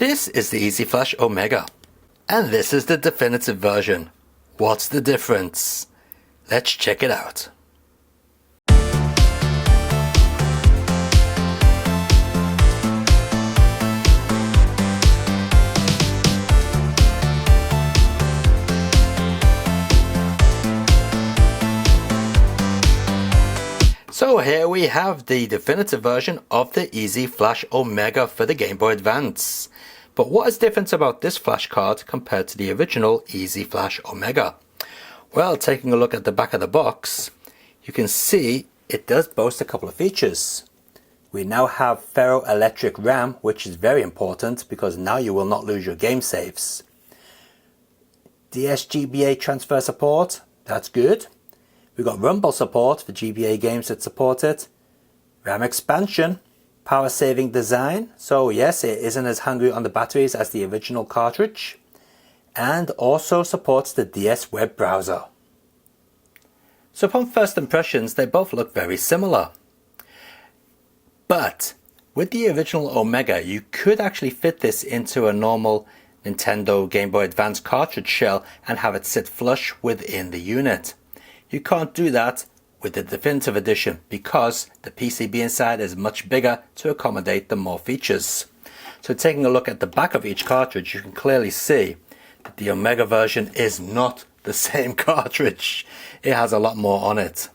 This is the Easy Flash Omega, and this is the definitive version. What's the difference? Let's check it out. So here we have the definitive version of the Easy Flash Omega for the Game Boy Advance. But what is different about this flash card compared to the original Easy Flash Omega? Well, taking a look at the back of the box, you can see it does boast a couple of features. We now have ferroelectric RAM, which is very important because now you will not lose your game saves. DS GBA transfer support, that's good. We've got rumble support for GBA games that support it. RAM expansion, power saving design, so yes, it isn't as hungry on the batteries as the original cartridge, and also supports the DS web browser. So upon first impressions, they both look very similar. But with the original Omega, you could actually fit this into a normal Nintendo Game Boy Advance cartridge shell and have it sit flush within the unit. You can't do that with the definitive edition because the PCB inside is much bigger to accommodate the more features. So taking a look at the back of each cartridge, you can clearly see that the Omega version is not the same cartridge. It has a lot more on it.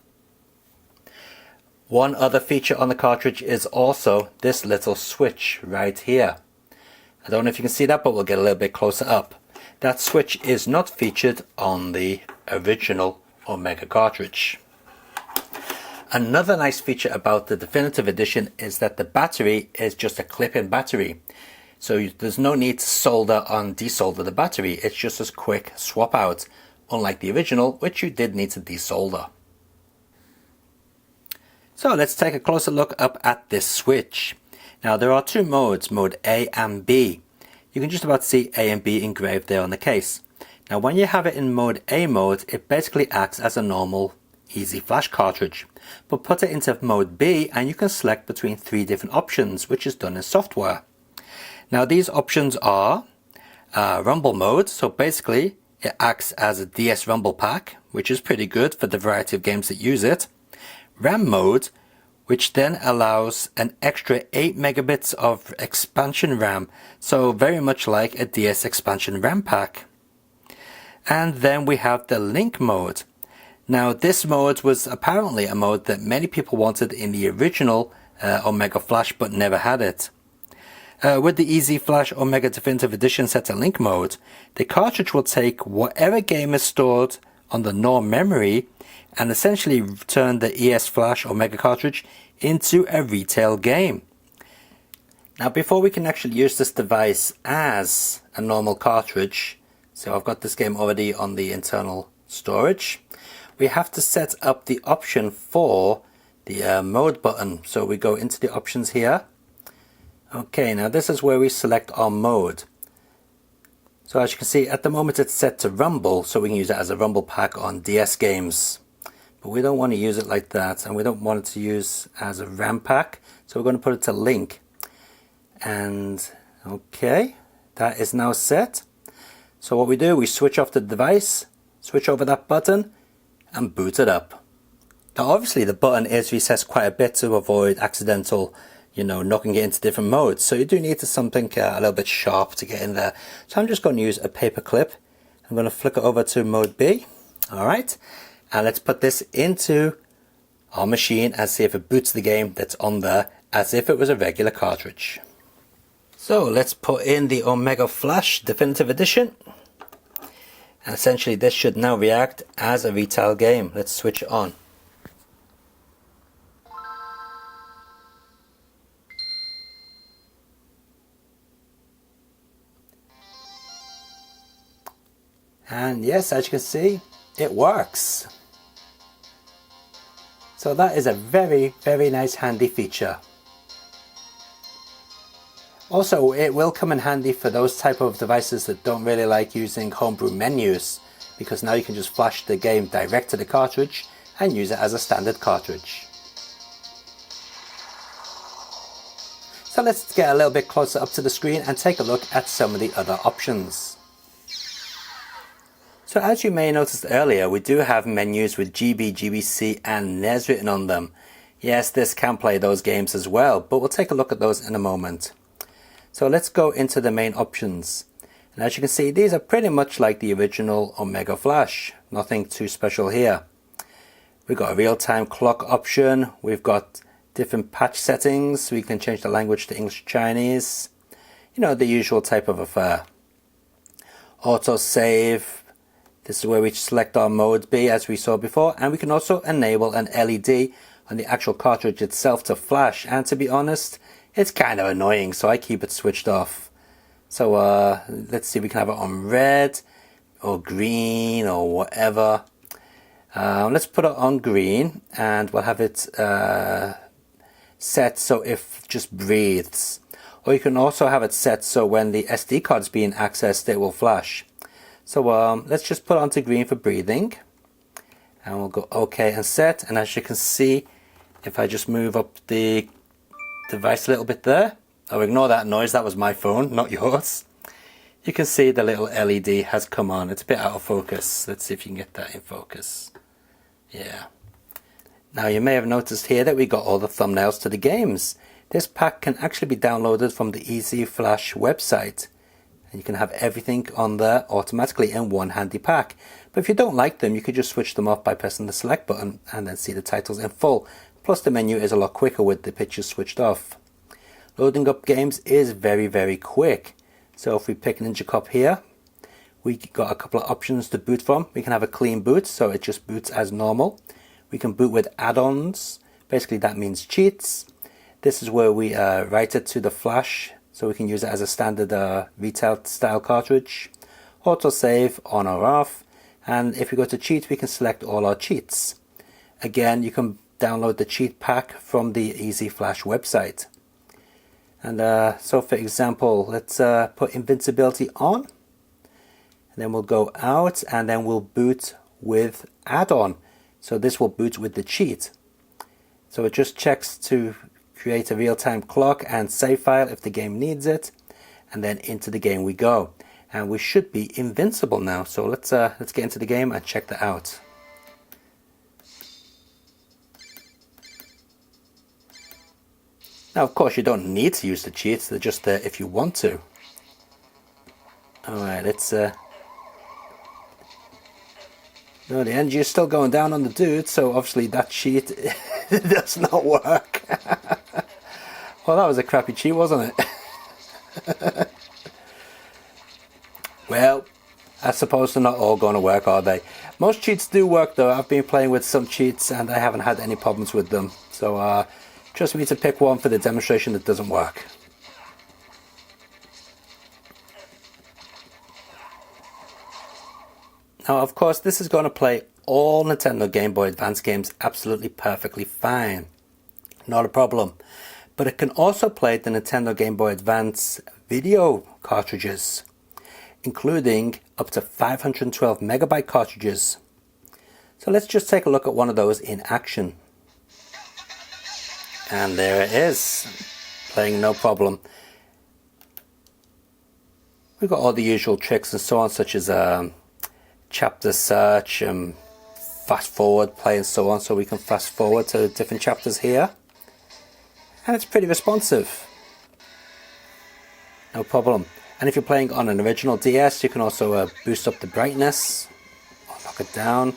One other feature on the cartridge is also this little switch right here. I don't know if you can see that, but we'll get a little bit closer up. That switch is not featured on the original Omega cartridge. Another nice feature about the definitive edition is that the battery is just a clip-in battery. So there's no need to solder and desolder the battery. It's just a quick swap out, unlike the original, which you did need to desolder. So let's take a closer look up at this switch. Now there are two modes, mode A and B. You can just about see A and B engraved there on the case. Now when you have it in mode A mode, it basically acts as a normal Easy Flash cartridge. But put it into mode B and you can select between three different options, which is done in software. Now these options are rumble mode, so basically it acts as a DS rumble pack, which is pretty good for the variety of games that use it. RAM mode, which then allows an extra 8 megabits of expansion RAM, so very much like a DS expansion RAM pack. And then we have the link mode. Now this mode was apparently a mode that many people wanted in the original Omega Flash but never had it. With the Easy Flash Omega Definitive Edition set to link mode, the cartridge will take whatever game is stored on the NOR memory and essentially turn the ES Flash Omega cartridge into a retail game. Now before we can actually use this device as a normal cartridge, so I've got this game already on the internal storage, we have to set up the option for the mode button. So we go into the options here. Okay, now this is where we select our mode. So as you can see, at the moment it's set to rumble, so we can use it as a rumble pack on DS games. But we don't want to use it like that, and we don't want it to use as a RAM pack, so we're going to put it to link. And okay, that is now set. So what we do, we switch off the device, switch over that button, and boot it up. Now obviously the button is recessed quite a bit to avoid accidental, knocking it into different modes. So you do need something a little bit sharp to get in there. So I'm just going to use a paper clip. I'm going to flick it over to mode B. Alright, and let's put this into our machine and see if it boots the game that's on there as if it was a regular cartridge. So let's put in the Omega Flash Definitive Edition. And essentially this should now react as a retail game. Let's switch it on. And yes, as you can see, it works. So that is a very, very nice handy feature. Also, it will come in handy for those type of devices that don't really like using homebrew menus, because now you can just flash the game direct to the cartridge and use it as a standard cartridge. So let's get a little bit closer up to the screen and take a look at some of the other options. So as you may have noticed earlier, we do have menus with GB, GBC and NES written on them. Yes, this can play those games as well, but we'll take a look at those in a moment. So let's go into the main options. And as you can see, these are pretty much like the original Omega Flash. Nothing too special here. We've got a real-time clock option. We've got different patch settings. We can change the language to English, Chinese. You know, the usual type of affair. Auto save. This is where we select our mode B as we saw before. And we can also enable an LED on the actual cartridge itself to flash. And to be honest, it's kind of annoying, so I keep it switched off. So let's see, we can have it on red or green or whatever. Let's put it on green and we'll have it set so it just breathes. Or you can also have it set so when the SD card is being accessed, it will flash. So let's just put it onto green for breathing. And we'll go OK and set. And as you can see, if I just move up the device a little bit there, oh, ignore that noise, that was my phone, not yours. You can see the little LED has come on. It's a bit out of focus. Let's see if you can get that in focus. Yeah. Now you may have noticed here that we got all the thumbnails to the games. This pack can actually be downloaded from the Easy Flash website. And you can have everything on there automatically in one handy pack. But if you don't like them, you could just switch them off by pressing the select button and then see the titles in full. Plus the menu is a lot quicker with the pictures switched off. Loading up games is very, very quick. So if we pick Ninja Cop here, we got a couple of options to boot from. We can have a clean boot, so it just boots as normal. We can boot with add-ons. Basically that means cheats. This is where we write it to the flash, so we can use it as a standard retail style cartridge. Autosave on or off. And if we go to cheat, we can select all our cheats. Again, you can download the cheat pack from the Easy Flash website. And so for example, let's put invincibility on, and then we'll go out and then we'll boot with add-on. So this will boot with the cheat. So it just checks to create a real-time clock and save file if the game needs it, and then into the game we go. And we should be invincible now. So let's get into the game and check that out. Now, of course, you don't need to use the cheats. They're just there if you want to. Alright, let's... No, the energy is still going down on the dude, so obviously that cheat does not work. Well, that was a crappy cheat, wasn't it? Well, I suppose they're not all going to work, are they? Most cheats do work, though. I've been playing with some cheats and I haven't had any problems with them. So, trust me to pick one for the demonstration that doesn't work. Now, of course, this is going to play all Nintendo Game Boy Advance games absolutely perfectly fine. Not a problem. But it can also play the Nintendo Game Boy Advance video cartridges, including up to 512 megabyte cartridges. So let's just take a look at one of those in action. And there it is, playing no problem. We've got all the usual tricks and so on, such as chapter search and fast forward play and so on, so we can fast forward to different chapters here. And it's pretty responsive. No problem. And if you're playing on an original DS, you can also boost up the brightness or knock it down.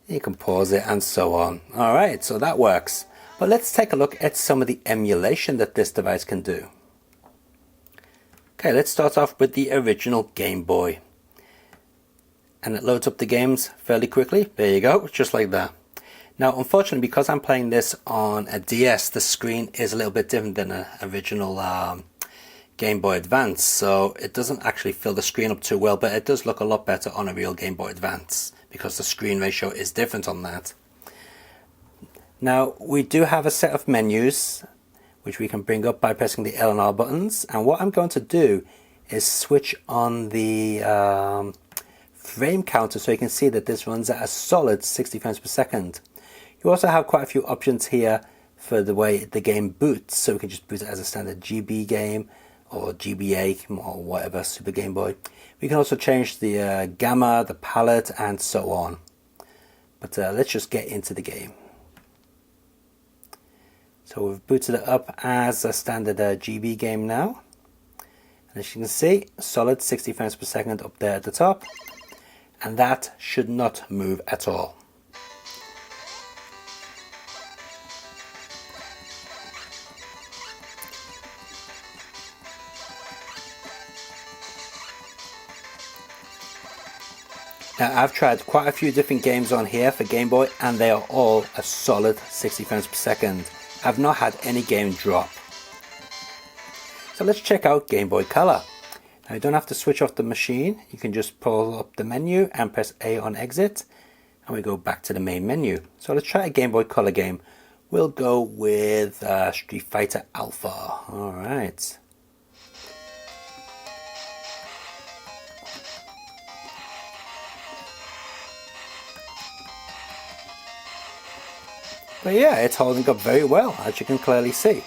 You can pause it and so on. Alright, so that works. But let's take a look at some of the emulation that this device can do. Okay, let's start off with the original Game Boy. And it loads up the games fairly quickly. There you go, just like that. Now, unfortunately, because I'm playing this on a DS, the screen is a little bit different than an original Game Boy Advance. So it doesn't actually fill the screen up too well, but it does look a lot better on a real Game Boy Advance, because the screen ratio is different on that. Now, we do have a set of menus which we can bring up by pressing the L and R buttons, and what I'm going to do is switch on the frame counter so you can see that this runs at a solid 60 frames per second. You also have quite a few options here for the way the game boots, so we can just boot it as a standard GB game or GBA or whatever, Super Game Boy. We can also change the gamma, the palette, and so on. But let's just get into the game. So we've booted it up as a standard GB game now. And as you can see, solid 60 frames per second up there at the top. And that should not move at all. Now I've tried quite a few different games on here for Game Boy and they are all a solid 60 frames per second. I've not had any game drop. So let's check out Game Boy Color. Now you don't have to switch off the machine, you can just pull up the menu and press A on exit and we go back to the main menu. So let's try a Game Boy Color game. We'll go with Street Fighter Alpha. Alright. But yeah, it's holding up very well, as you can clearly see.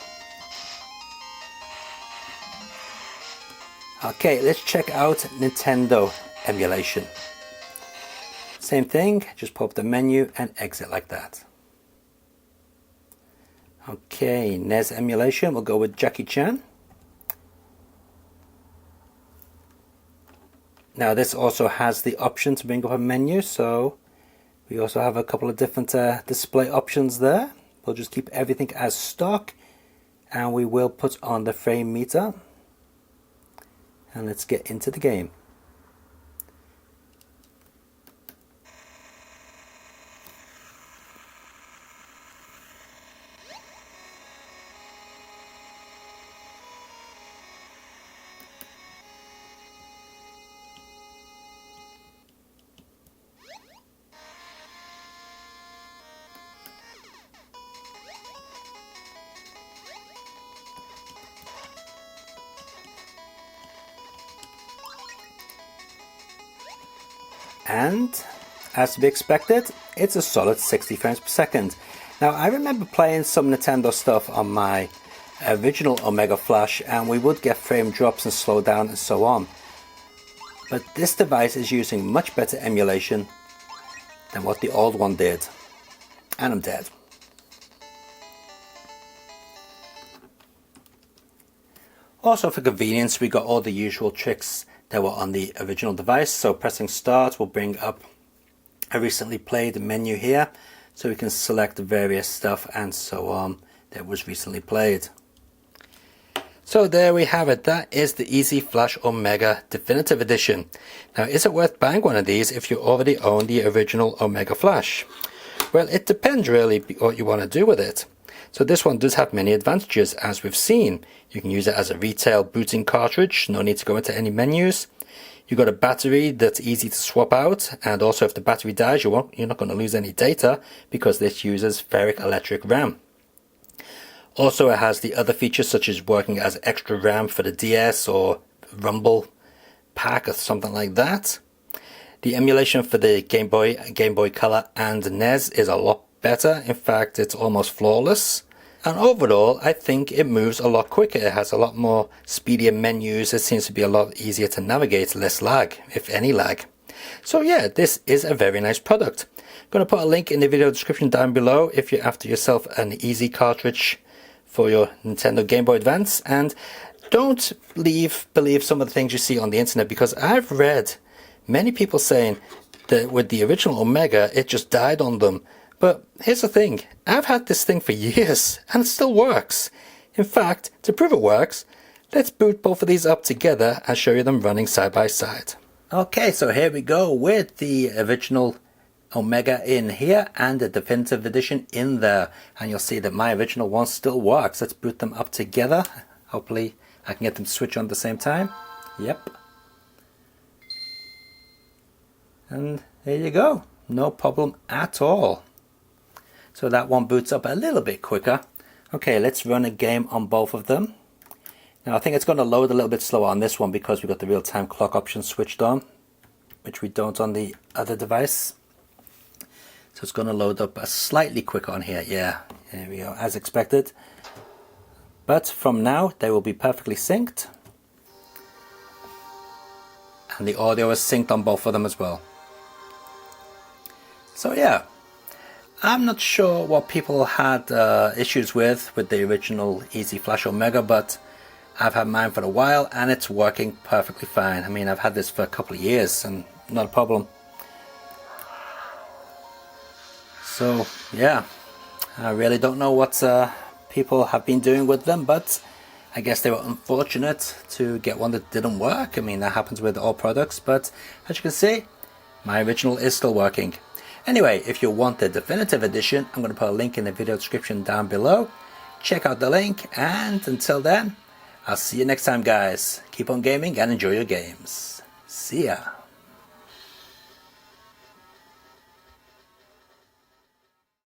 Okay, let's check out Nintendo emulation. Same thing, just pull up the menu and exit like that. Okay, NES emulation, we'll go with Jackie Chan. Now this also has the option to bring up a menu, so we also have a couple of different display options there. We'll just keep everything as stock and we will put on the frame meter. And let's get into the game. And as to be expected, it's a solid 60 frames per second. Now I remember playing some Nintendo stuff on my original Omega Flash and we would get frame drops and slow down and so on. But this device is using much better emulation than what the old one did. And I'm dead. Also for convenience, we got all the usual tricks that were on the original device. So pressing start will bring up a recently played menu here, so we can select various stuff and so on that was recently played. So there we have it. That is the Easy Flash Omega Definitive Edition. Now is it worth buying one of these if you already own the original Omega Flash? Well, it depends really what you want to do with it. So this one does have many advantages, as we've seen. You can use it as a retail booting cartridge, no need to go into any menus. You've got a battery that's easy to swap out, and also if the battery dies, you're not going to lose any data because this uses ferric electric RAM. Also it has the other features such as working as extra RAM for the DS or Rumble pack or something like that. The emulation for the Game Boy Color and NES is a lot better. In fact, it's almost flawless. And overall, I think it moves a lot quicker. It has a lot more speedier menus. It seems to be a lot easier to navigate, less lag, if any lag. So yeah, this is a very nice product. I'm going to put a link in the video description down below if you're after yourself an easy cartridge for your Nintendo Game Boy Advance. And don't believe some of the things you see on the internet, because I've read many people saying that with the original Omega, it just died on them. But here's the thing, I've had this thing for years and it still works. In fact, to prove it works, let's boot both of these up together and show you them running side by side. Okay, so here we go with the original Omega in here and the Definitive Edition in there. And you'll see that my original one still works. Let's boot them up together. Hopefully I can get them to switch on at the same time. Yep. And there you go. No problem at all. So that one boots up a little bit quicker. Okay, let's run a game on both of them. Now I think it's going to load a little bit slower on this one because we've got the real-time clock option switched on, which we don't on the other device. So it's going to load up slightly quicker on here. Yeah, there we go, as expected. But from now, they will be perfectly synced. And the audio is synced on both of them as well. So yeah, I'm not sure what people had issues with the original Easy Flash Omega, but I've had mine for a while and it's working perfectly fine. I mean, I've had this for a couple of years and not a problem. So yeah, I really don't know what people have been doing with them, but I guess they were unfortunate to get one that didn't work. I mean, that happens with all products, but as you can see, my original is still working. Anyway, if you want the definitive edition, I'm going to put a link in the video description down below. Check out the link, and until then, I'll see you next time, guys. Keep on gaming and enjoy your games. See ya.